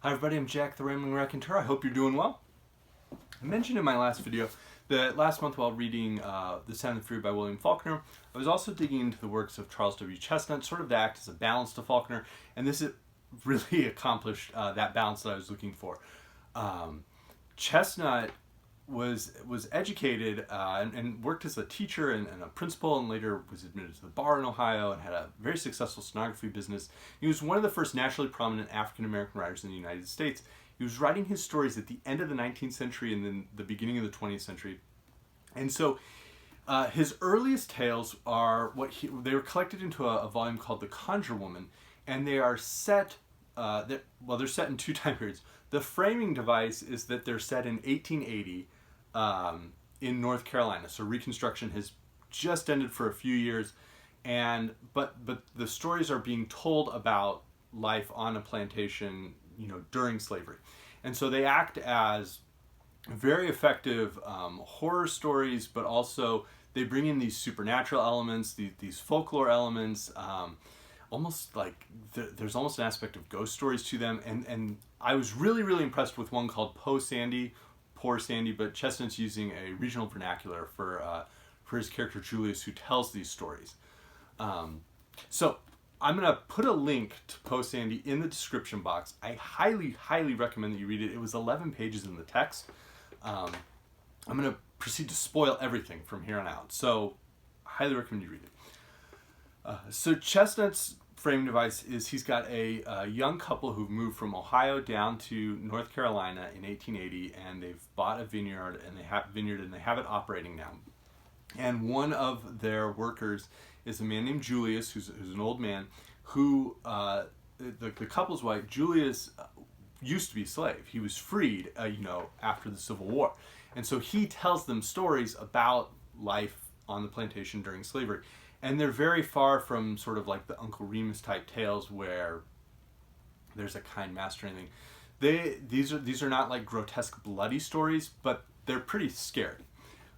Hi everybody, I'm Jack the Rambling Raconteur. I hope you're doing well. I mentioned in my last video that last month while reading The Sound and Fury by William Faulkner, I was also digging into the works of Charles W. Chestnut, sort of to act as a balance to Faulkner, and this really accomplished that balance that I was looking for. Chestnut was educated and worked as a teacher and a principal, and later was admitted to the bar in Ohio and had a very successful stenography business. He was one of the first nationally prominent African American writers in the United States. He was writing his stories at the end of the 19th century and then the beginning of the 20th century. And so his earliest tales are they were collected into a volume called The Conjure Woman, and they are set they're set in two time periods. The framing device is that they're set in 1880 in North Carolina. So Reconstruction has just ended for a few years, but the stories are being told about life on a plantation, during slavery, and so they act as very effective horror stories, but also they bring in these supernatural elements, these folklore elements. Almost like there's almost an aspect of ghost stories to them, and I was really impressed with one called Poor Sandy, but Chestnut's using a regional vernacular for his character Julius, who tells these stories. So I'm gonna put a link to Poor Sandy in the description box. I highly recommend that you read it. It was 11 pages in the text. I'm gonna proceed to spoil everything from here on out, so I highly recommend you read it. So Chestnut's frame device is he's got a young couple who've moved from Ohio down to North Carolina in 1880, and they've bought a vineyard and they have it operating now. And one of their workers is a man named Julius, who's an old man, who the couple's wife. Julius used to be a slave. He was freed, after the Civil War, and so he tells them stories about life on the plantation during slavery. And they're very far from sort of like the Uncle Remus type tales where there's a kind master or anything. These are not like grotesque bloody stories, but they're pretty scary.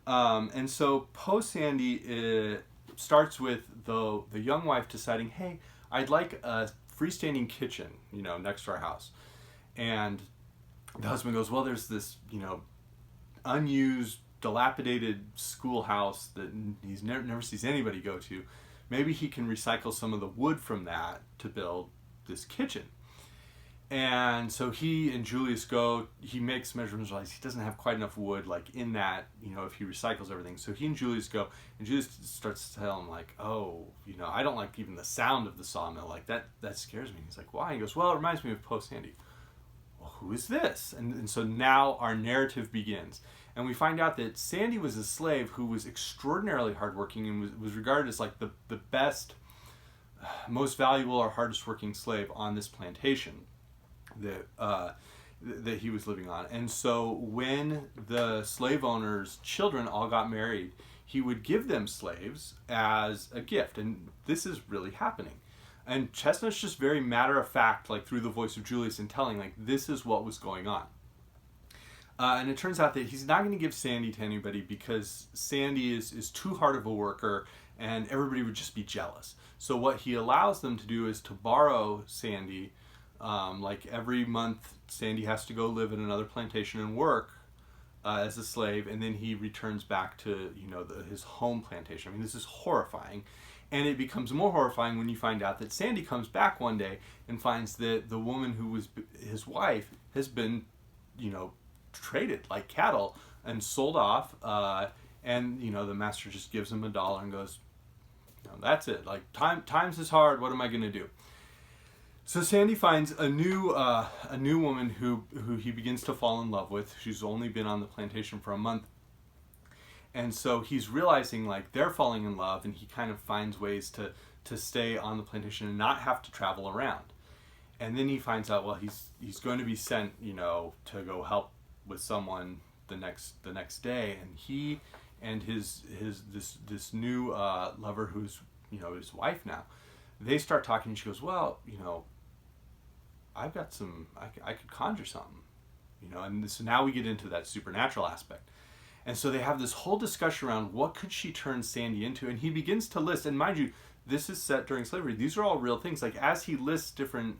And so Poor Sandy starts with the young wife deciding, hey, I'd like a freestanding kitchen, next to our house. And the husband goes, well, there's this, unused, dilapidated schoolhouse that he's never sees anybody go to. Maybe he can recycle some of the wood from that to build this kitchen. And so he and Julius go. He makes measurements, realize he doesn't have quite enough wood, like in that, if he recycles everything. So he and Julius go, and Julius starts to tell him, like, oh, I don't like even the sound of the sawmill. Like that scares me. He's like, why? He goes, well, it reminds me of Poor Sandy. Well, who is this? And so now our narrative begins. And we find out that Sandy was a slave who was extraordinarily hardworking and was regarded as like the best, most valuable or hardest working slave on this plantation that he was living on. And so when the slave owner's children all got married, he would give them slaves as a gift. And this is really happening. And Chestnut's just very matter of fact, like through the voice of Julius, and telling like this is what was going on. And it turns out that he's not going to give Sandy to anybody because Sandy is too hard of a worker and everybody would just be jealous. So what he allows them to do is to borrow Sandy. Like every month, Sandy has to go live in another plantation and work as a slave, and then he returns back to his home plantation. I mean, this is horrifying. And it becomes more horrifying when you find out that Sandy comes back one day and finds that the woman who was his wife has been, traded like cattle and sold off. And the master just gives him $1 and goes, that's it. Like times is hard. What am I going to do? So Sandy finds a new woman who he begins to fall in love with. She's only been on the plantation for a month. And so he's realizing like they're falling in love, and he kind of finds ways to stay on the plantation and not have to travel around. And then he finds out, well, he's going to be sent, to go help with someone the next day, and he and this new lover who's his wife now, they start talking, and she goes, well, I've got I could conjure something, and so now we get into that supernatural aspect. And so they have this whole discussion around what could she turn Sandy into, and he begins to list, and mind you, this is set during slavery. These are all real things. Like as he lists different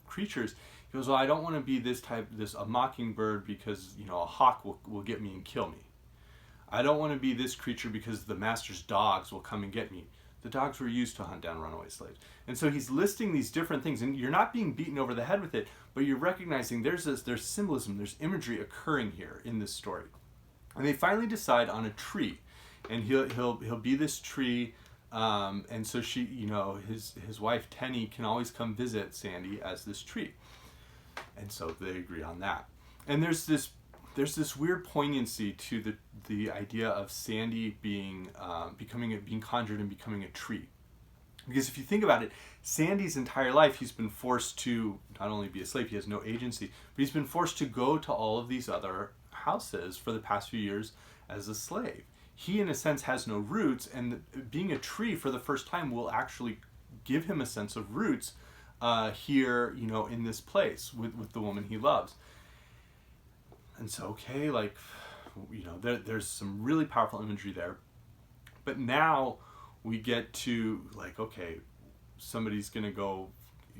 creatures, He goes, well, I don't want to be a mockingbird because, a hawk will get me and kill me. I don't want to be this creature because the master's dogs will come and get me. The dogs were used to hunt down runaway slaves. And so he's listing these different things, and you're not being beaten over the head with it, but you're recognizing there's symbolism, there's imagery occurring here in this story. And they finally decide on a tree, and he'll be this tree, and so she, his wife Tenny can always come visit Sandy as this tree. And so they agree on that. And there's this weird poignancy to the idea of Sandy being conjured and becoming a tree. Because if you think about it, Sandy's entire life he's been forced to not only be a slave, he has no agency, but he's been forced to go to all of these other houses for the past few years as a slave. He, in a sense, has no roots, and being a tree for the first time will actually give him a sense of roots here, in this place with the woman he loves. And so, there's some really powerful imagery there. But now we get to, somebody's going to go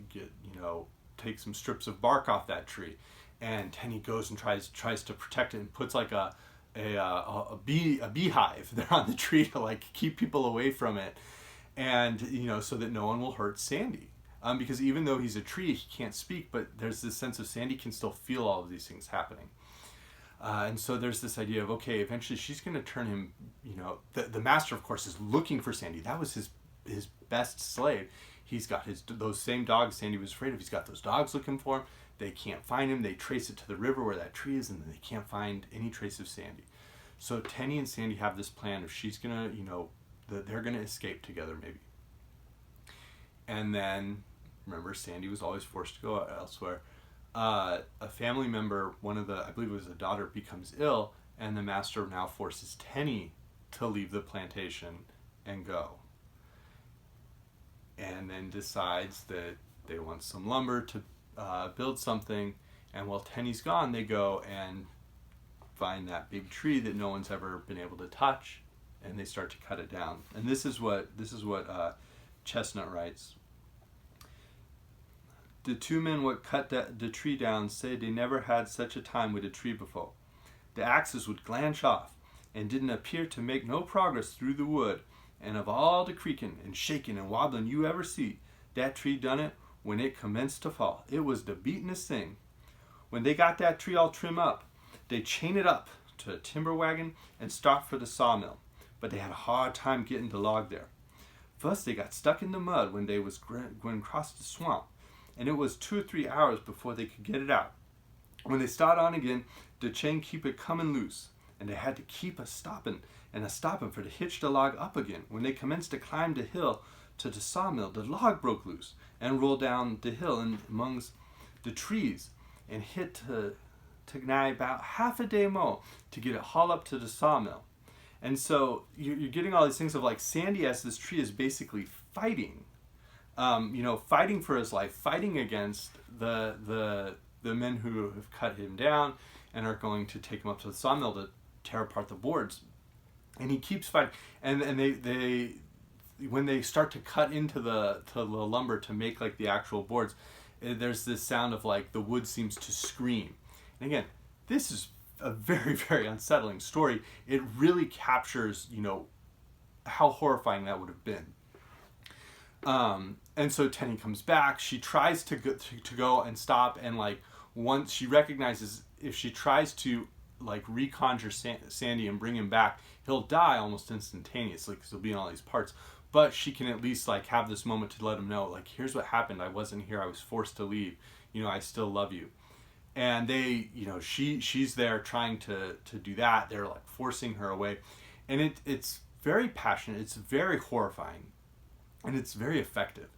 get, take some strips of bark off that tree. And Tenny goes and tries to protect it and puts a beehive there on the tree to keep people away from it. And, so that no one will hurt Sandy. Because even though he's a tree, he can't speak, but there's this sense of Sandy can still feel all of these things happening. And so there's this idea of, eventually she's going to turn him, the master, of course, is looking for Sandy. That was his best slave. He's got those same dogs Sandy was afraid of. He's got those dogs looking for him. They can't find him. They trace it to the river where that tree is, and they can't find any trace of Sandy. So Tenny and Sandy have this plan of she's going to, they're going to escape together maybe. And then, remember, Sandy was always forced to go elsewhere. A family member, I believe it was a daughter, becomes ill, and the master now forces Tenny to leave the plantation and go. And then decides that they want some lumber to build something, and while Tenny's gone, they go and find that big tree that no one's ever been able to touch, and they start to cut it down. And this is what Chestnut writes. The two men what cut the tree down say they never had such a time with a tree before. The axes would glanch off, and didn't appear to make no progress through the wood, and of all the creaking and shaking and wobbling you ever see, that tree done it when it commenced to fall. It was the beatin'est thing. When they got that tree all trim up, they chained it up to a timber wagon and start for the sawmill, but they had a hard time getting the log there. First they got stuck in the mud when they was going across the swamp, and it was 2 or 3 hours before they could get it out. When they start on again, the chain keep it coming loose, and they had to keep a stopping for to hitch the log up again. When they commenced to climb the hill to the sawmill, the log broke loose and rolled down the hill and amongst the trees and hit to nigh about half a day more to get it hauled up to the sawmill. And so you're getting all these things of Sandy as this tree is basically fighting. Fighting for his life, fighting against the men who have cut him down and are going to take him up to the sawmill to tear apart the boards. And he keeps fighting. And they when they start to cut into the lumber to make the actual boards, there's this sound of the wood seems to scream. And again, this is a very, very unsettling story. It really captures, how horrifying that would have been. And so Tenny comes back. She tries to go and stop, and once she recognizes if she tries to reconjure Sandy and bring him back, he'll die almost instantaneously because he'll be in all these parts. But she can at least have this moment to let him know here's what happened. I wasn't here. I was forced to leave. I still love you. And they, she's there trying to do that. They're forcing her away, and it's very passionate. It's very horrifying. And it's very effective.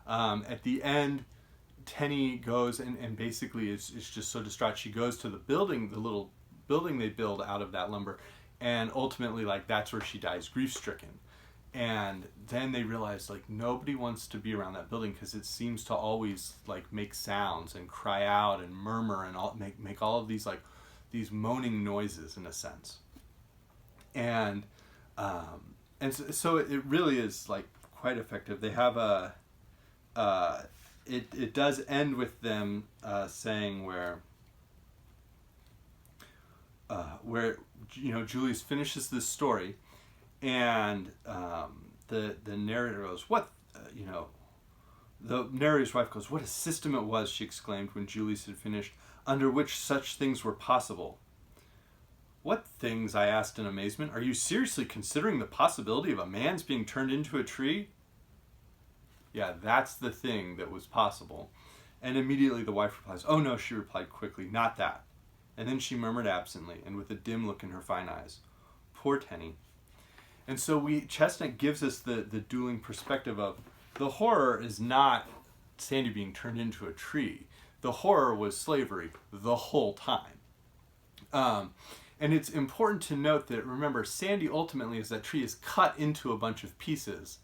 At the end, Tenny goes and basically is just so distraught. She goes to the little building they build out of that lumber, and ultimately that's where she dies, grief-stricken. And then they realize nobody wants to be around that building because it seems to always make sounds and cry out and murmur and make all of these these moaning noises in a sense. And so it really is quite effective. They have it does end with them saying where Julius finishes this story, and the narrator goes, "What The narrator's wife goes, "What a system it was," she exclaimed when Julius had finished, "under which such things were possible." "What things?" I asked in amazement. "Are you seriously considering the possibility of a man's being turned into a tree?" "Yeah, that's the thing that was possible." And immediately the wife replies, "Oh no," she replied quickly, "not that." And then she murmured absently, and with a dim look in her fine eyes, "Poor Tenny." And so Chestnut gives us the dueling perspective of the horror is not Sandy being turned into a tree. The horror was slavery the whole time. And it's important to note that, remember, Sandy ultimately, as that tree, is cut into a bunch of pieces.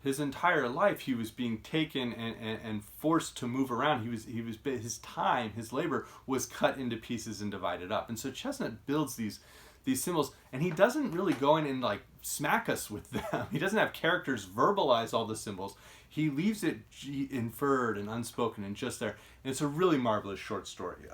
His entire life, he was being taken and forced to move around. His time, his labor was cut into pieces and divided up. And so Chestnut builds these symbols, and he doesn't really go in and like smack us with them. He doesn't have characters verbalize all the symbols. He leaves it inferred and unspoken and just there. And it's a really marvelous short story.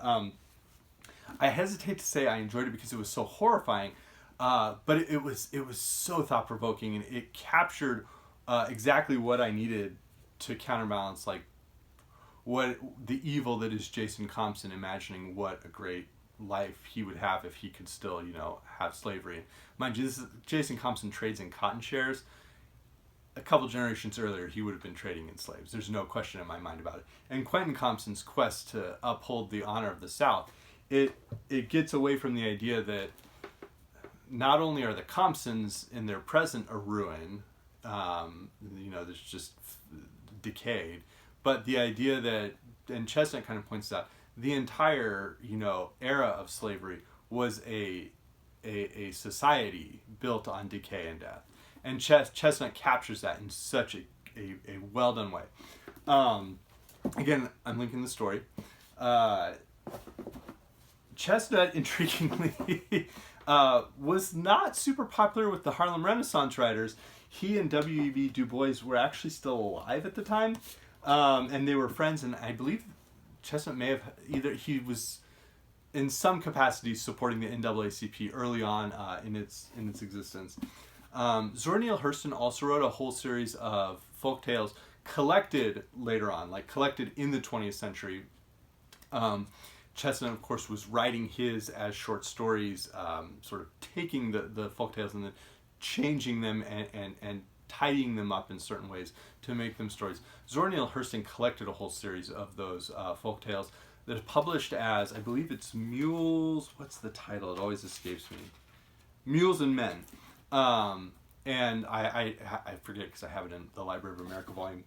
I hesitate to say I enjoyed it because it was so horrifying, but it was so thought-provoking, and it captured exactly what I needed to counterbalance like what the evil that is Jason Compson, imagining what a great life he would have if he could still, have slavery. Mind you, Jason Compson trades in cotton shares. A couple generations earlier, he would have been trading in slaves. There's no question in my mind about it. And Quentin Compson's quest to uphold the honor of the South, it gets away from the idea that not only are the Compsons in their present a ruin, there's just decayed, but the idea that, and Chestnut kind of points out, the entire, era of slavery was a society built on decay and death. And Chestnut captures that in such a well-done way. Again, I'm linking the story. Chestnut, intriguingly, was not super popular with the Harlem Renaissance writers. He and W.E.B. Du Bois were actually still alive at the time, and they were friends, and I believe Chestnut may have he was in some capacity supporting the NAACP early on in its existence. Zora Neale Hurston also wrote a whole series of folk tales collected later on, like collected in the 20th century. Chestnut, of course, was writing his as short stories, sort of taking the folk tales and then changing them and tidying them up in certain ways to make them stories. Zora Neale Hurston collected a whole series of those folk tales that are published as, I believe it's Mules, what's the title? It always escapes me. Mules and Men. And I forget because I have it in the Library of America volume.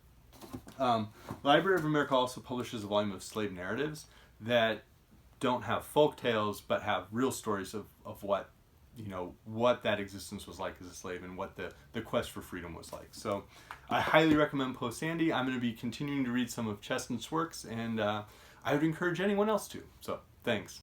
Library of America also publishes a volume of slave narratives that don't have folk tales but have real stories of what what that existence was like as a slave and what the quest for freedom was like. So I highly recommend Post Sandy. I'm going to be continuing to read some of Chestnut's works, and I would encourage anyone else to. So thanks.